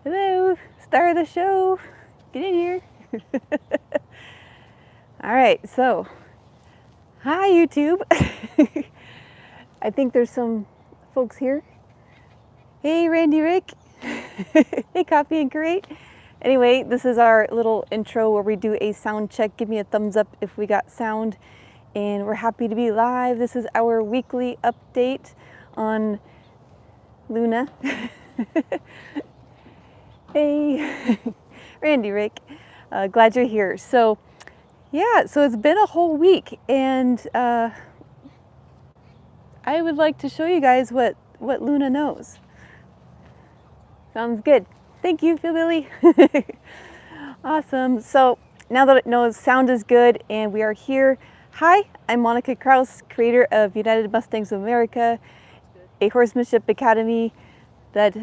Hello, star of the show. Get in here. All right, so hi YouTube. I think there's some folks here. Hey Randy Rick. Hey Coffee and Crate. Anyway, this is our little intro where we do a sound check. Give me a thumbs up if we got sound. And we're happy to be live. This is our weekly update on Luna. Hey, Randy Rick. Glad you're here. So yeah, so it's been a whole week, and I would like to show you guys what Luna knows. Sounds good. Thank you, Phil Billy. Awesome. So now that it knows sound is good and we are here. Hi, I'm Monica Kraus, creator of United Mustangs of America, a horsemanship academy that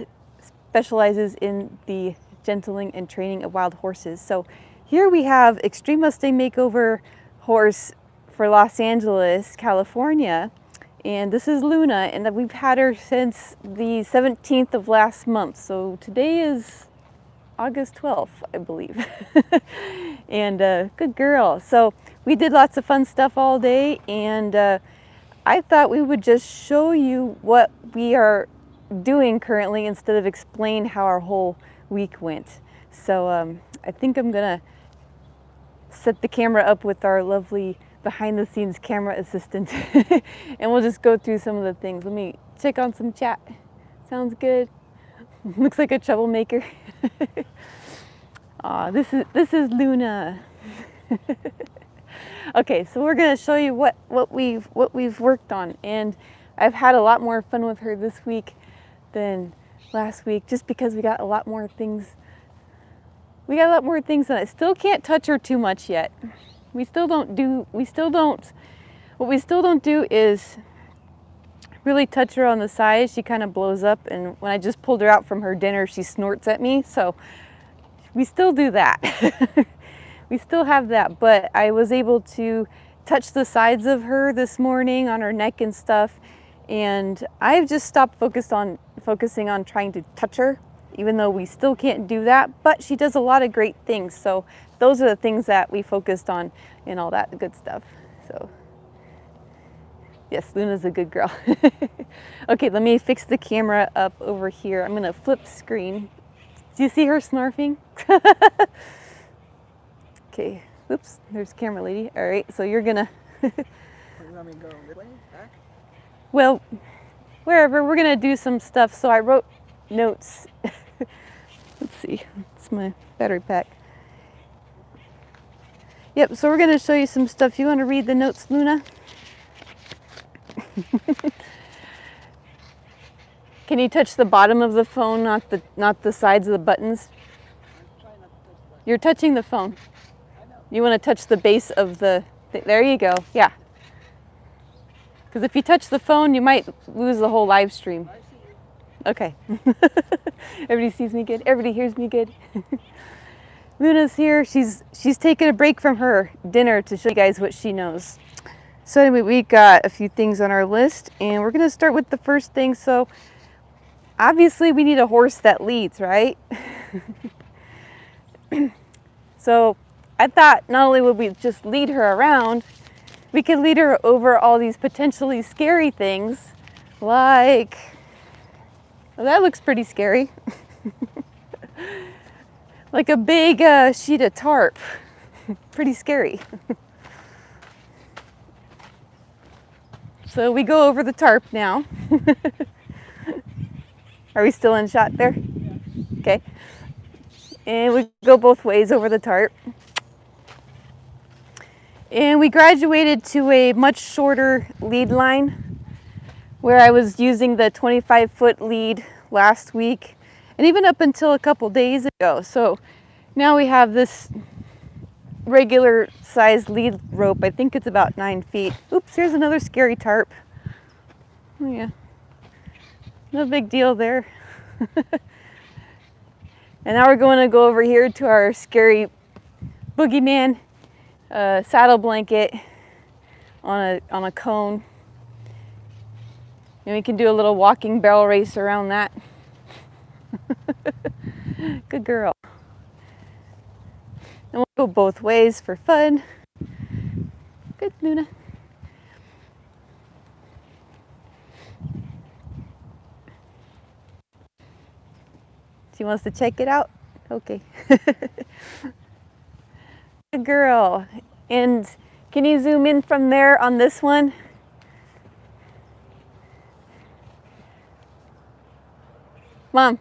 specializes in the gentling and training of wild horses. So here we have Extreme Mustang Makeover horse for Los Angeles, California. And this is Luna, and we've had her since the 17th of last month. So today is August 12th, I believe. And good girl. So we did lots of fun stuff all day, and I thought we would just show you what we are doing currently instead of explain how our whole week went. So I think I'm gonna set the camera up with our lovely behind the scenes camera assistant and we'll just go through some of the things. Let me check on some chat. Sounds good. Looks like a troublemaker. Aw, this is Luna. Okay, so we're gonna show you what we've worked on, and I've had a lot more fun with her this week than last week, just because we got a lot more things. We got a lot more things, and I still can't touch her too much yet. What we still don't do is really touch her on the sides. She kind of blows up, and when I just pulled her out from her dinner, she snorts at me. So we still do that. We still have that, but I was able to touch the sides of her this morning on her neck and stuff, and I've just stopped focusing on trying to touch her, even though we still can't do that, but she does a lot of great things. So those are the things that we focused on and all that good stuff. So yes, Luna's a good girl. Okay, let me fix the camera up over here. I'm gonna flip screen. Do you see her snarfing? Okay, oops, there's camera lady. All right, so you're gonna You want me to go this way, back? well, wherever, we're gonna do some stuff. So I wrote notes. Let's see, it's my battery pack. Yep, so we're gonna show you some stuff. You wanna read the notes, Luna? Can you touch the bottom of the phone, not the sides of the buttons? I'm trying not to touch that. You're touching the phone. I know. You wanna touch the base of the, there you go, yeah. Because if you touch the phone, you might lose the whole live stream. I see you. Okay. Everybody sees me good. Everybody hears me good. Luna's here. She's taking a break from her dinner to show you guys what she knows. So anyway, we got a few things on our list, and we're going to start with the first thing. So obviously we need a horse that leads, right? So I thought not only would we just lead her around, we could lead her over all these potentially scary things, like, well, that looks pretty scary. Like a big sheet of tarp. Pretty scary. So we go over the tarp now. Are we still in shot there? Yeah. Okay. And we go both ways over the tarp. And we graduated to a much shorter lead line, where I was using the 25-foot lead last week, and even up until a couple days ago. So now we have this regular sized lead rope. I think it's about 9 feet. Oops, here's another scary tarp. Oh yeah, no big deal there. And now we're going to go over here to our scary boogeyman saddle blanket on a cone. And we can do a little walking barrel race around that. Good girl. And we'll go both ways for fun. Good, Luna. She wants to check it out? Okay. Good girl. And can you zoom in from there on this one? Mom,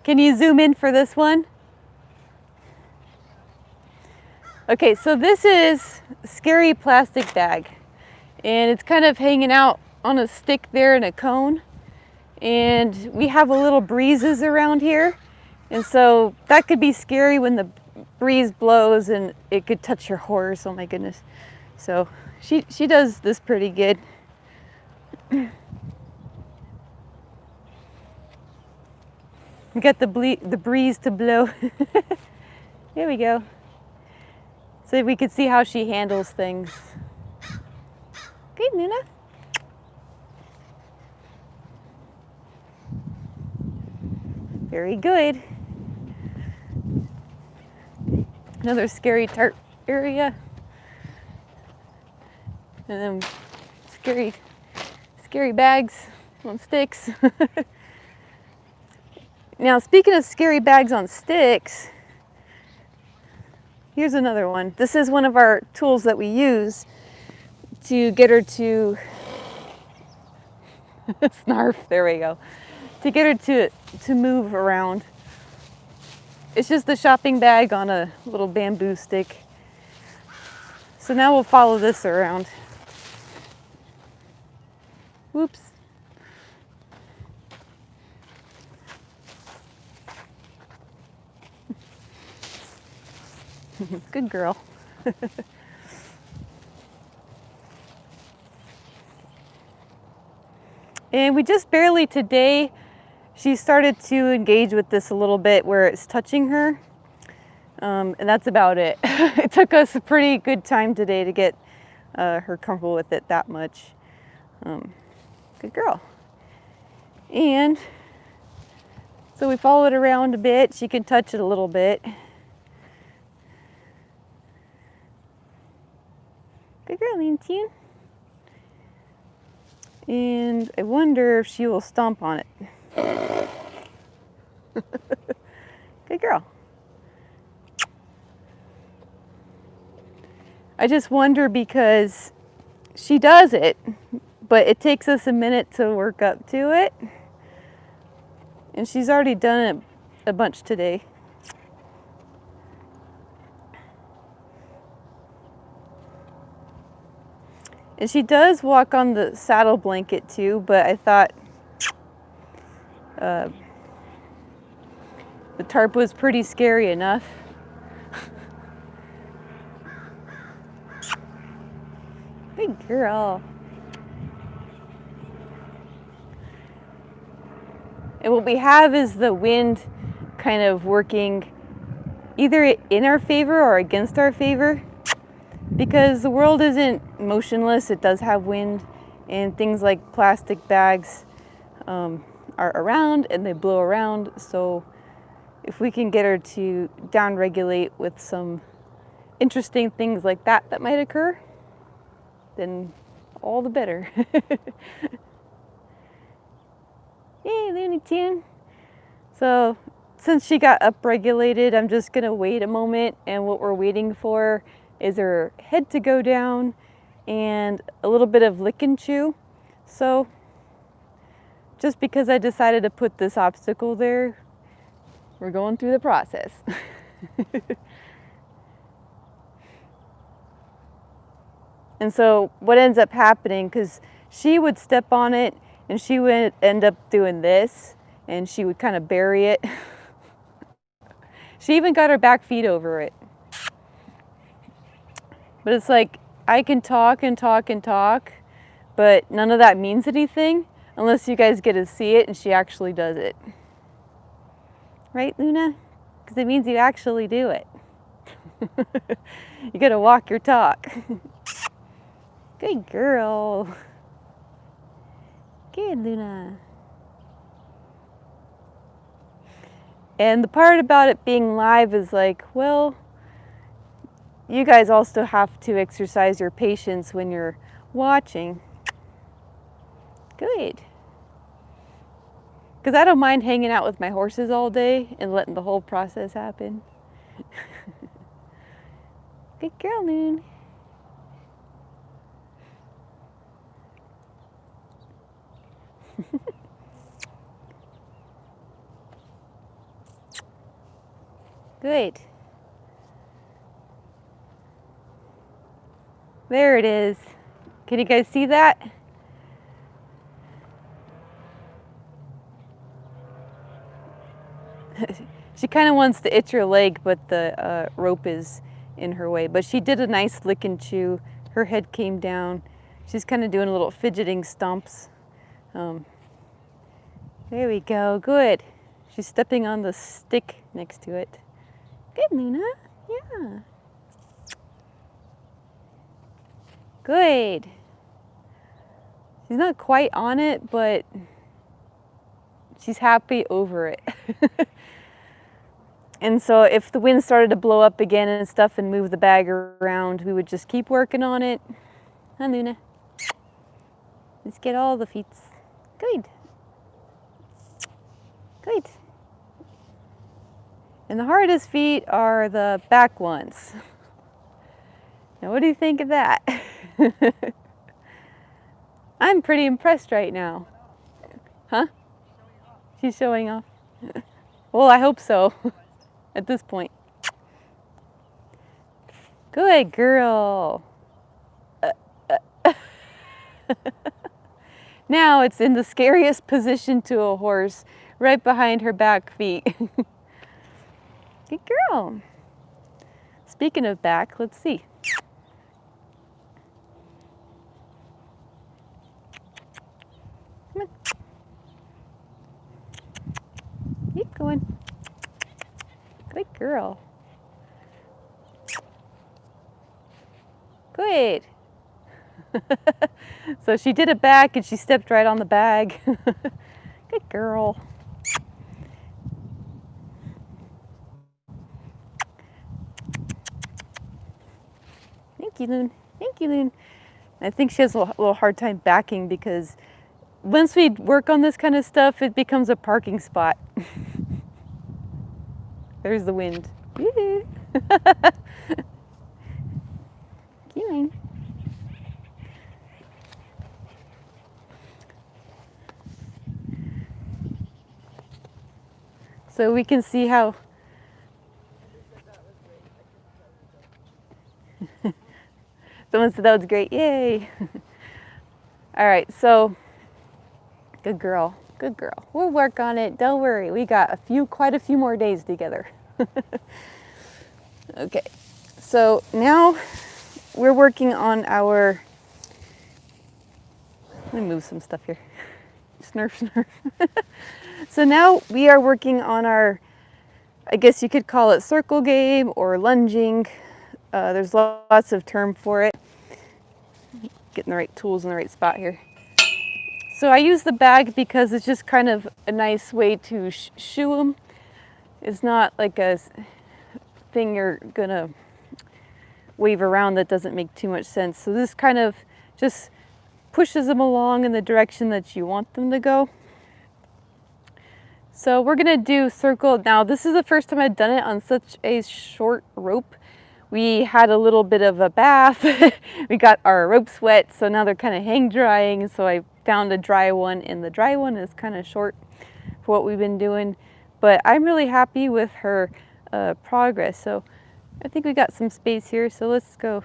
can you zoom in for this one? Okay, so this is Scary Plastic Bag. And it's kind of hanging out on a stick there in a cone. And we have a little breezes around here. And so that could be scary when the breeze blows and it could touch your horse. Oh my goodness. So she does this pretty good. We got the breeze to blow. There we go. So we could see how she handles things. Good, Luna. Very good. Another scary tart area. And then scary bags on sticks. Now, speaking of scary bags on sticks, here's another one. This is one of our tools that we use to get her to snarf. There we go. To get her to move around. It's just a shopping bag on a little bamboo stick. So now we'll follow this around. Whoops. Good girl. And we just barely today, she started to engage with this a little bit where it's touching her. And that's about it. It took us a pretty good time today to get her comfortable with it that much. Good girl. And so we followed around a bit. She can touch it a little bit. Good girl, Leontine. And I wonder if she will stomp on it. Good girl. I just wonder because she does it, but it takes us a minute to work up to it. And she's already done it a bunch today. And she does walk on the saddle blanket too, but I thought the tarp was pretty scary enough. Good girl. And what we have is the wind kind of working either in our favor or against our favor. Because the world isn't motionless, it does have wind, and things like plastic bags are around and they blow around. So if we can get her to down-regulate with some interesting things like that might occur, then all the better. Yay, Looney Tune. So since she got upregulated, I'm just gonna wait a moment, and what we're waiting for is her head to go down and a little bit of lick and chew. So just because I decided to put this obstacle there, we're going through the process. And so what ends up happening, because she would step on it and she would end up doing this and she would kind of bury it. She even got her back feet over it. But it's like, I can talk and talk and talk, but none of that means anything unless you guys get to see it and she actually does it. Right, Luna? Because it means you actually do it. You gotta walk your talk. Good girl. Good, Luna. And the part about it being live is like, well, you guys also have to exercise your patience when you're watching. Good. Because I don't mind hanging out with my horses all day and letting the whole process happen. Good girl, Loon. Good. There it is. Can you guys see that? She kind of wants to itch her leg, but the rope is in her way. But she did a nice lick and chew. Her head came down. She's kind of doing a little fidgeting stomps. There we go. Good. She's stepping on the stick next to it. Good, Luna. Yeah. Good. She's not quite on it, but she's happy over it. And so if the wind started to blow up again and stuff and move the bag around, we would just keep working on it. Hi, Luna. Let's get all the feets. Good. Good. And the hardest feet are the back ones. Now, what do you think of that? I'm pretty impressed right now. Huh? She's showing off. Well, I hope so. At this point. Good girl. Now it's in the scariest position to a horse, right behind her back feet. Good girl. Speaking of back, let's see. Come on. Keep going. Good girl. Good. So she did it back and she stepped right on the bag. Good girl. Thank you, Loon. Thank you, Loon. I think she has a little hard time backing because once we work on this kind of stuff, it becomes a parking spot. There's the wind. Cute. So we can see how someone said that was great. Yay. All right, so good girl. Good girl. We'll work on it. Don't worry. We got quite a few more days together. Okay. So now we're working on our, let me move some stuff here. Snurf, snurf. So now we are working on our, I guess you could call it circle game or lunging. There's lots of term for it. Getting the right tools in the right spot here. So I use the bag because it's just kind of a nice way to shoe them. It's not like a thing you're gonna wave around that doesn't make too much sense. So this kind of just pushes them along in the direction that you want them to go. So we're gonna do circle. Now this is the first time I've done it on such a short rope. We had a little bit of a bath. We got our ropes wet, so now they're kind of hang drying. So I found a dry one, and the dry one is kind of short for what we've been doing. But I'm really happy with her progress. So I think we got some space here, so let's go.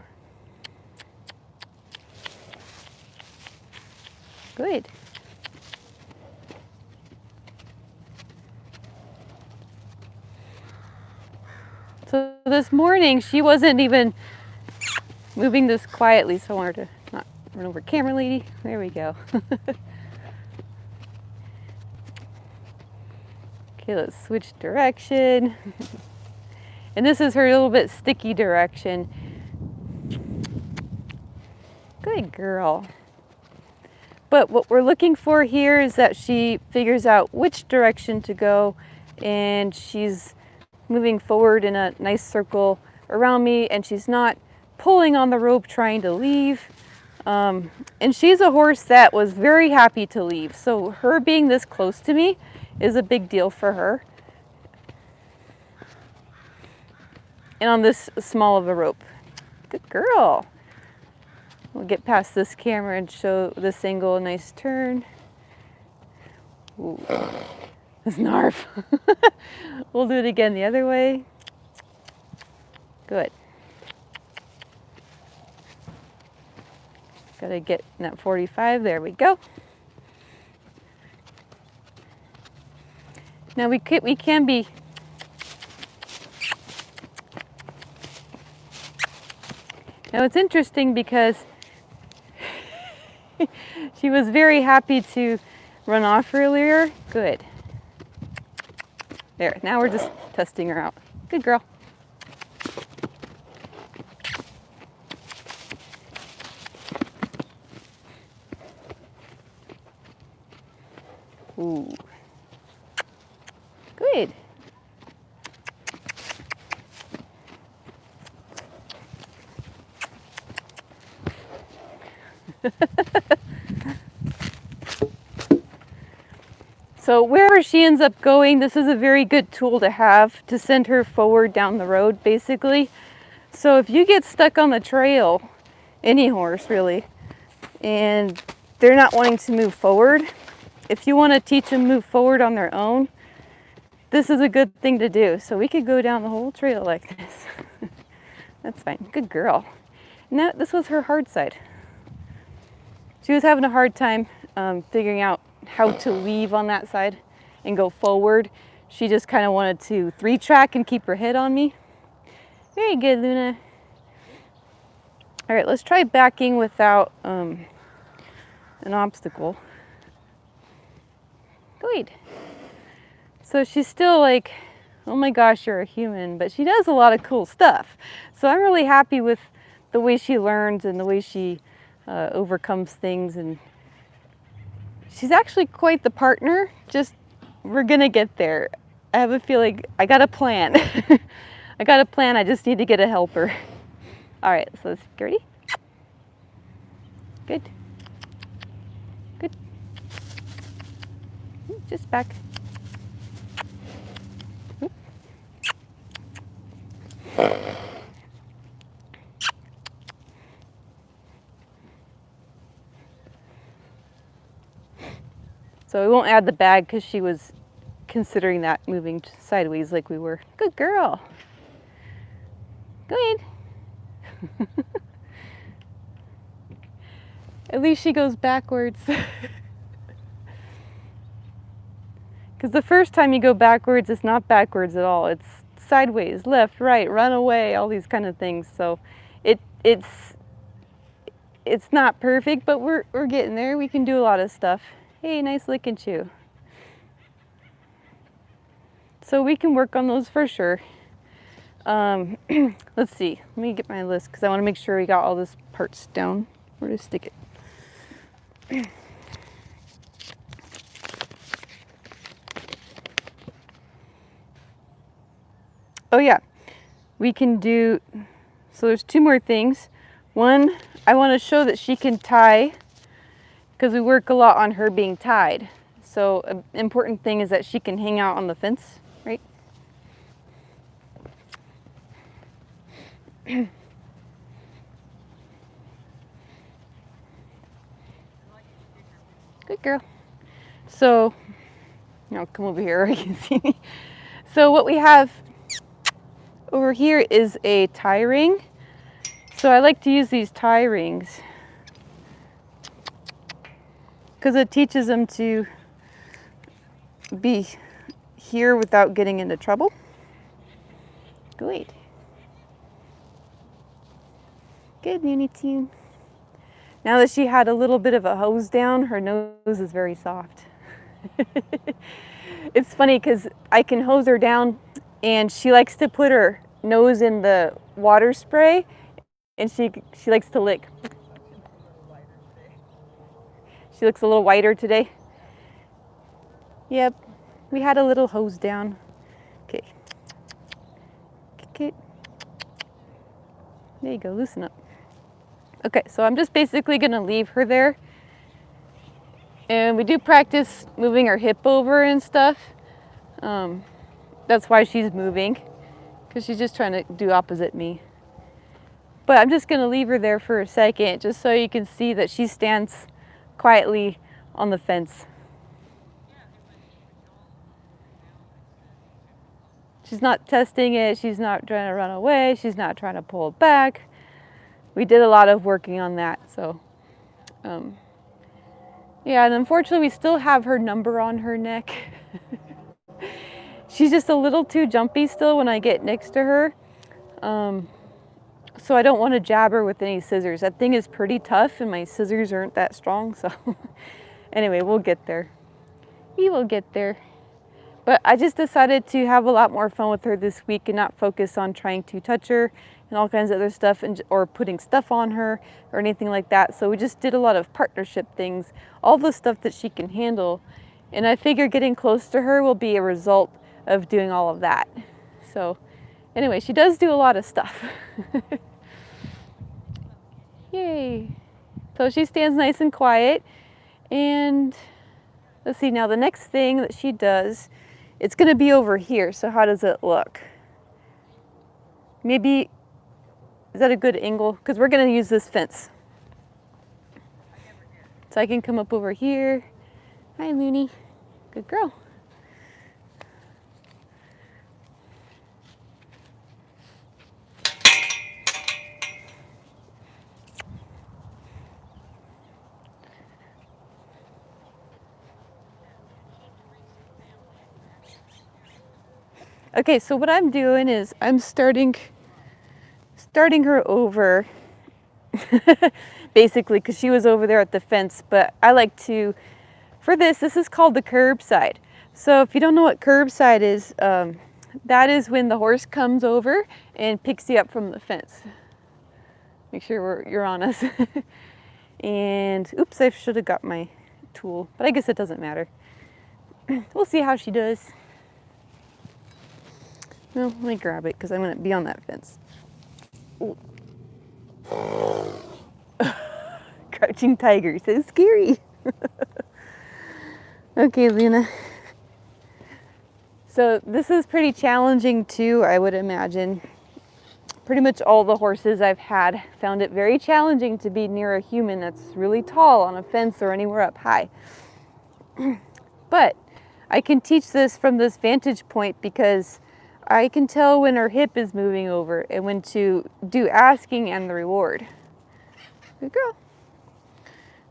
Good. So this morning, she wasn't even moving this quietly, so I wanted to not run over camera lady. There we go. Okay, let's switch direction. And this is her little bit sticky direction. Good girl. But what we're looking for here is that she figures out which direction to go and she's moving forward in a nice circle around me, and she's not pulling on the rope trying to leave. And she's a horse that was very happy to leave, so her being this close to me is a big deal for her. And on this small of a rope. Good girl. We'll get past this camera and show this angle, a nice turn. Ooh, snarf. We'll do it again the other way. Good. Gotta get in that 45, there we go. Now we can be Now it's interesting because she was very happy to run off earlier. Good. There, now we're just testing her out. Good girl. Ooh. Good. So wherever she ends up going, this is a very good tool to have to send her forward down the road, basically. So if you get stuck on the trail, any horse really, and they're not wanting to move forward, if you want to teach them move forward on their own, this is a good thing to do. So we could go down the whole trail like this. That's fine. Good girl. Now this was her hard side. She was having a hard time figuring out how to leave on that side and go forward. She just kind of wanted to 3-track and keep her head on me. Very good, Luna. All right, let's try backing without an obstacle. Good. So she's still like, oh my gosh, you're a human, but she does a lot of cool stuff. So I'm really happy with the way she learns and the way she overcomes things, and she's actually quite the partner. Just, we're gonna get there. I have a feeling, I got a plan. I got a plan, I just need to get a helper. All right, so let's get ready. Good. Good. Just back. So we won't add the bag because she was considering that moving sideways like we were. Good girl. Good. At least she goes backwards. Because the first time you go backwards, it's not backwards at all. It's sideways, left, right, run away, all these kind of things. So it's not perfect, but we're getting there. We can do a lot of stuff. Hey, nice lick and chew. So we can work on those for sure. Let's see. Let me get my list because I want to make sure we got all these parts down. Where to stick it? Oh yeah, we can do, so there's 2 more things. One, I want to show that she can tie, because we work a lot on her being tied. So an important thing is that she can hang out on the fence, right? Good girl. So, now come over here, you can see me. So what we have over here is a tie ring. So I like to use these tie rings because it teaches them to be here without getting into trouble. Good. Good, Noonie Tune. Now that she had a little bit of a hose down, her nose is very soft. It's funny because I can hose her down and she likes to put her nose in the water spray and she likes to lick. She looks a little whiter today. Yep, we had a little hose down. Okay. Okay. There you go, loosen up. Okay, so I'm just basically gonna leave her there. And we do practice moving her hip over and stuff. That's why she's moving, because she's just trying to do opposite me. But I'm just gonna leave her there for a second, just so you can see that she stands quietly on the fence. She's not testing it, she's not trying to run away, she's not trying to pull it back. We did a lot of working on that, so. Yeah, and unfortunately we still have her number on her neck. She's just a little too jumpy still when I get next to her. So I don't want to jab her with any scissors. That thing is pretty tough and my scissors aren't that strong, so. Anyway, we'll get there. We will get there. But I just decided to have a lot more fun with her this week and not focus on trying to touch her and all kinds of other stuff or putting stuff on her or anything like that. So we just did a lot of partnership things, all the stuff that she can handle. And I figure getting close to her will be a result of doing all of that. So anyway, she does do a lot of stuff. Yay. So she stands nice and quiet. And let's see, now the next thing that she does, it's gonna be over here. So how does it look? Maybe, is that a good angle? Because we're gonna use this fence. So I can come up over here. Hi, Looney. Good girl. Okay, so what I'm doing is I'm starting her over, basically, because she was over there at the fence, but I like to, for this is called the curbside. So if you don't know what curbside is, that is when the horse comes over and picks you up from the fence. Make sure you're on us. And oops, I should have got my tool, but I guess it doesn't matter. We'll see how she does. No, let me grab it because I'm going to be on that fence. Crouching tiger, so scary. Okay, Luna. So this is pretty challenging too, I would imagine. Pretty much all the horses I've had found it very challenging to be near a human that's really tall on a fence or anywhere up high. But I can teach this from this vantage point because I can tell when her hip is moving over and when to do asking and the reward. Good girl.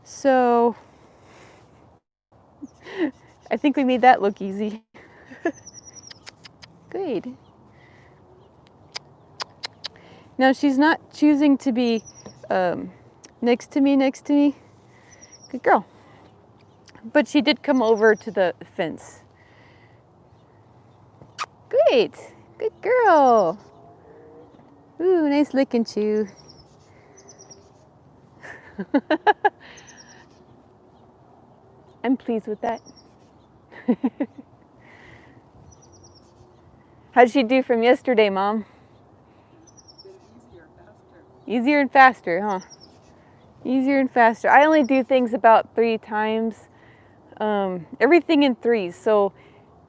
So I think we made that look easy. Good. Now she's not choosing to be next to me. Good girl. But she did come over to the fence. Great, good girl. Ooh, nice lick and chew. I'm pleased with that. How'd she do from yesterday, Mom? Easier and faster, huh? Easier and faster. I only do things about 3 times. Everything in 3s. So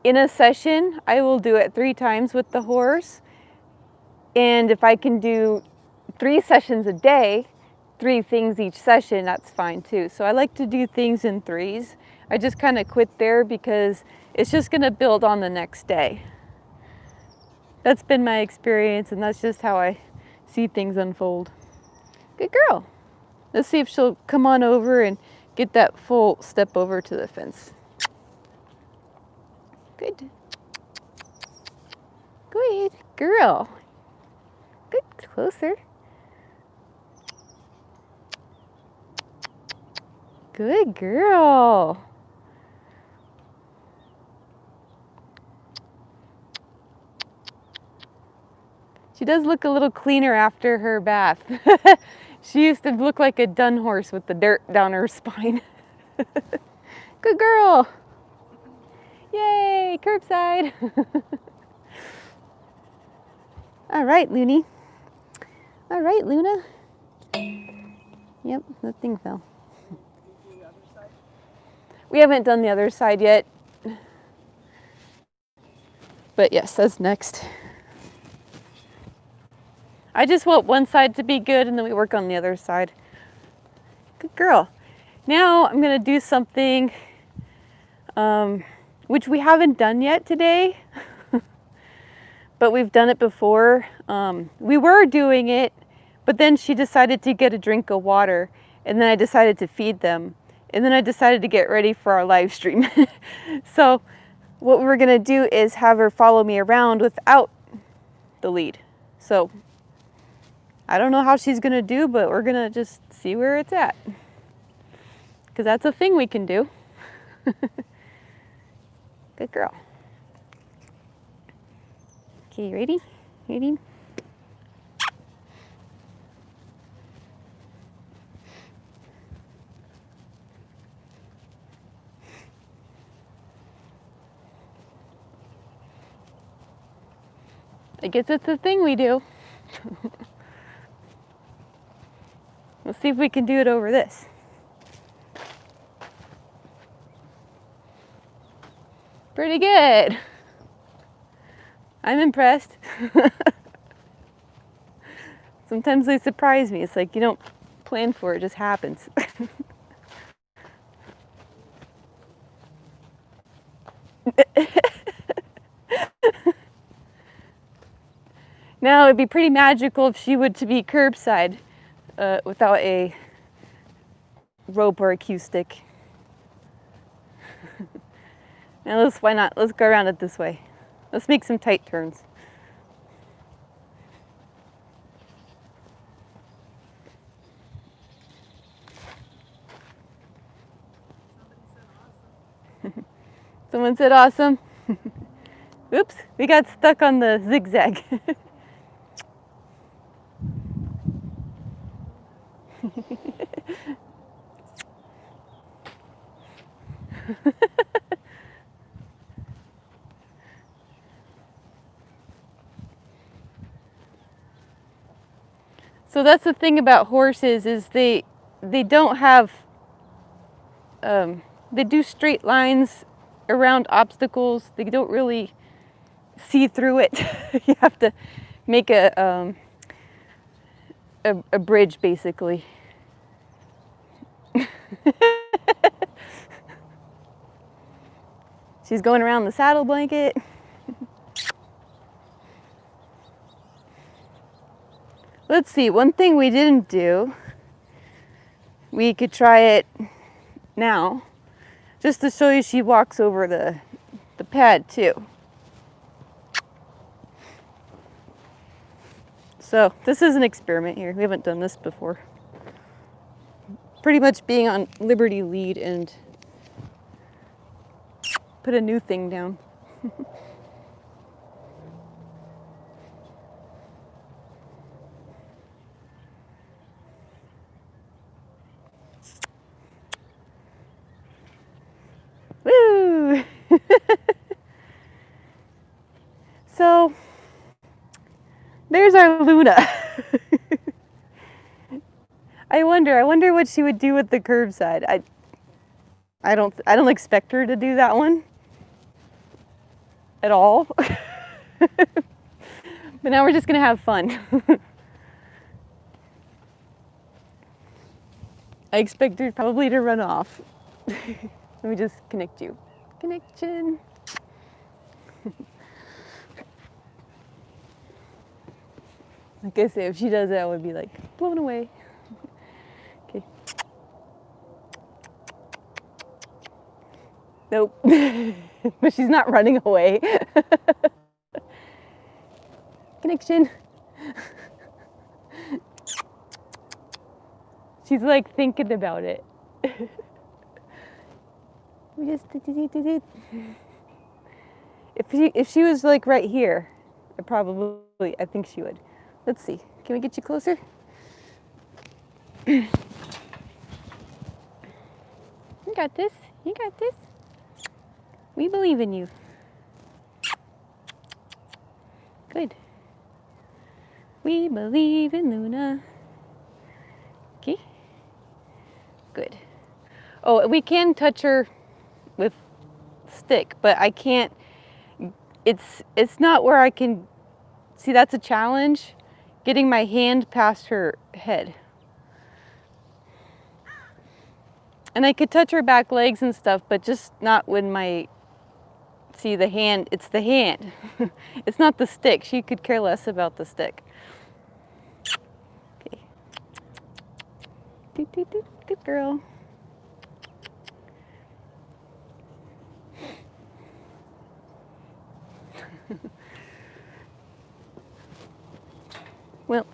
in a session, I will do it 3 times with the horse. And if I can do 3 sessions a day, 3 things each session, that's fine too. So I like to do things in 3s. I just kind of quit there because it's just going to build on the next day. That's been my experience, and that's just how I see things unfold. Good girl. Let's see if she'll come on over and get that full step over to the fence. Good. Good girl. Good, closer. Good girl. She does look a little cleaner after her bath. She used to look like a dun horse with the dirt down her spine. Good girl. Yay, curbside. All right, Looney. All right, Luna. Yep, the thing fell. Do the other side. We haven't done the other side yet. But yes, that's next. I just want one side to be good and then we work on the other side. Good girl. Now I'm gonna do something which we haven't done yet today, but we've done it before. We were doing it, but then she decided to get a drink of water, and then I decided to feed them, and then I decided to get ready for our live stream. So what we're gonna do is have her follow me around without the lead. So I don't know how she's gonna do, but we're gonna just see where it's at, because that's a thing we can do. Good girl. Okay, ready? Ready? I guess it's a thing we do. Let's see if we can do it over this. Pretty good. I'm impressed. Sometimes they surprise me. It's like you don't plan for it, it just happens. Now it'd be pretty magical if she would to be curbside without a rope or a cue stick. Now why not? Let's go around it this way. Let's make some tight turns. Someone said awesome. Oops, we got stuck on the zigzag. So that's the thing about horses is they don't have, they do straight lines around obstacles. They don't really see through it. You have to make a bridge basically. She's going around the saddle blanket. Let's see, one thing we didn't do, we could try it now, just to show you she walks over the pad too. So this is an experiment here. We haven't done this before. Pretty much being on Liberty lead and put a new thing down. Woo! So there's our Luna. I wonder what she would do with the curbside. I don't expect her to do that one at all. But now we're just gonna have fun. I expect her probably to run off. Let me just connect you. Connection. Like I say, if she does that, I would be like blown away. Okay. Nope. But she's not running away. Connection. She's like thinking about it. We just if she was like right here, I think she would. Let's see. Can we get you closer? You got this. You got this. We believe in you. Good. We believe in Luna. Okay, good. Oh, we can touch her with stick, but I can't, it's not where I can, see, that's a challenge, getting my hand past her head. And I could touch her back legs and stuff, but just not when my, see the hand, it's the hand. It's not the stick. She could care less about the stick. Okay. Doot, doot, doot. Good girl. Well,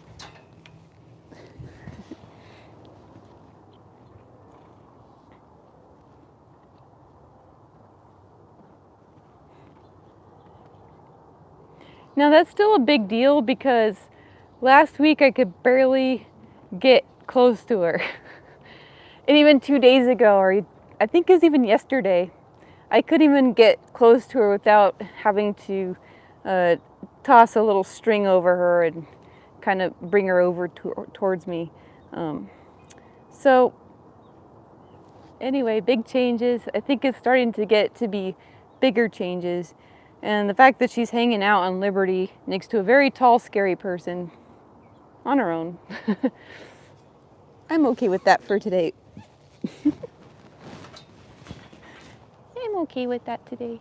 now that's still a big deal because last week I could barely get close to her. And even 2 days ago, or I think it was even yesterday, I couldn't even get close to her without having to toss a little string over her and kind of bring her over towards me. So anyway, big changes. I think it's starting to get to be bigger changes. And the fact that she's hanging out on Liberty next to a very tall, scary person on her own, I'm okay with that for today. I'm okay with that today.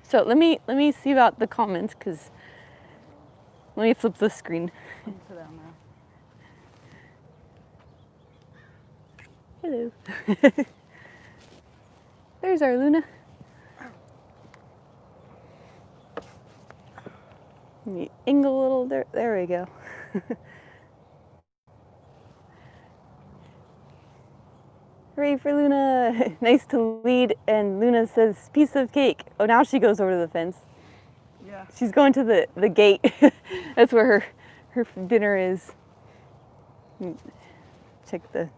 So let me see about the comments, because let me flip the screen. Into them now. Hello. There's our Luna. Let me angle a little there. There we go. Hooray for Luna! Nice to lead, and Luna says, piece of cake. Oh, now she goes over to the fence. Yeah. She's going to the gate. That's where her dinner is. Check the...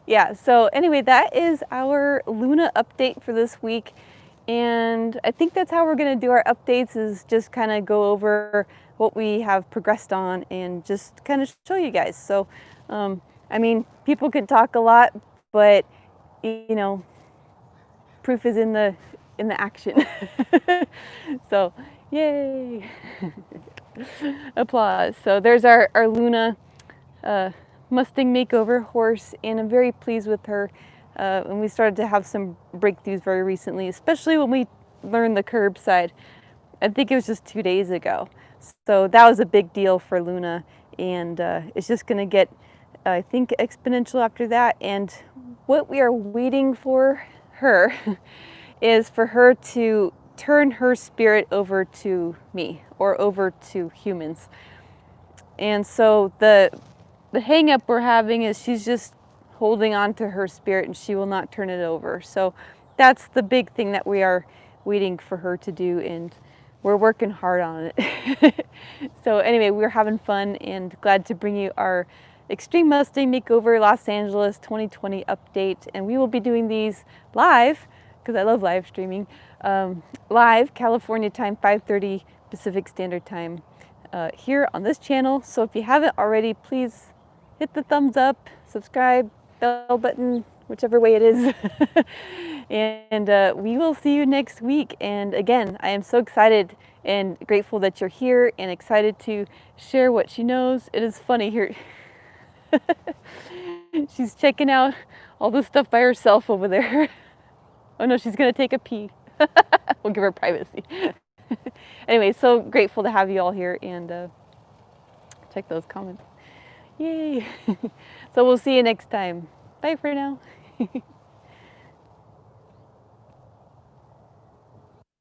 Yeah, so anyway, that is our Luna update for this week. And I think that's how we're going to do our updates, is just kind of go over what we have progressed on and just kind of show you guys. So, I mean, people could talk a lot, but, you know, proof is in the action. So, yay! Applause. So there's our Luna Mustang Makeover horse, and I'm very pleased with her. And we started to have some breakthroughs very recently, especially when we learned the curbside. I think it was just 2 days ago. So that was a big deal for Luna, and it's just going to get, I think, exponential after that. And what we are waiting for her is for her to turn her spirit over to me, or over to humans. And so the hang up we're having is she's just holding on to her spirit and she will not turn it over. So that's the big thing that we are waiting for her to do, and we're working hard on it. So anyway, we're having fun and glad to bring you our Extreme Mustang Makeover Los Angeles 2020 update. And we will be doing these live, because I love live streaming, live California time, 5:30 Pacific Standard Time, here on this channel. So if you haven't already, please hit the thumbs up, subscribe, bell button, whichever way it is. And we will see you next week. And again, I am so excited and grateful that you're here, and excited to share what she knows. It is funny here. She's checking out all the stuff by herself over there. Oh no, she's gonna take a pee. We'll give her privacy. Anyway, so grateful to have you all here, and check those comments. Yay! So we'll see you next time. Bye for now.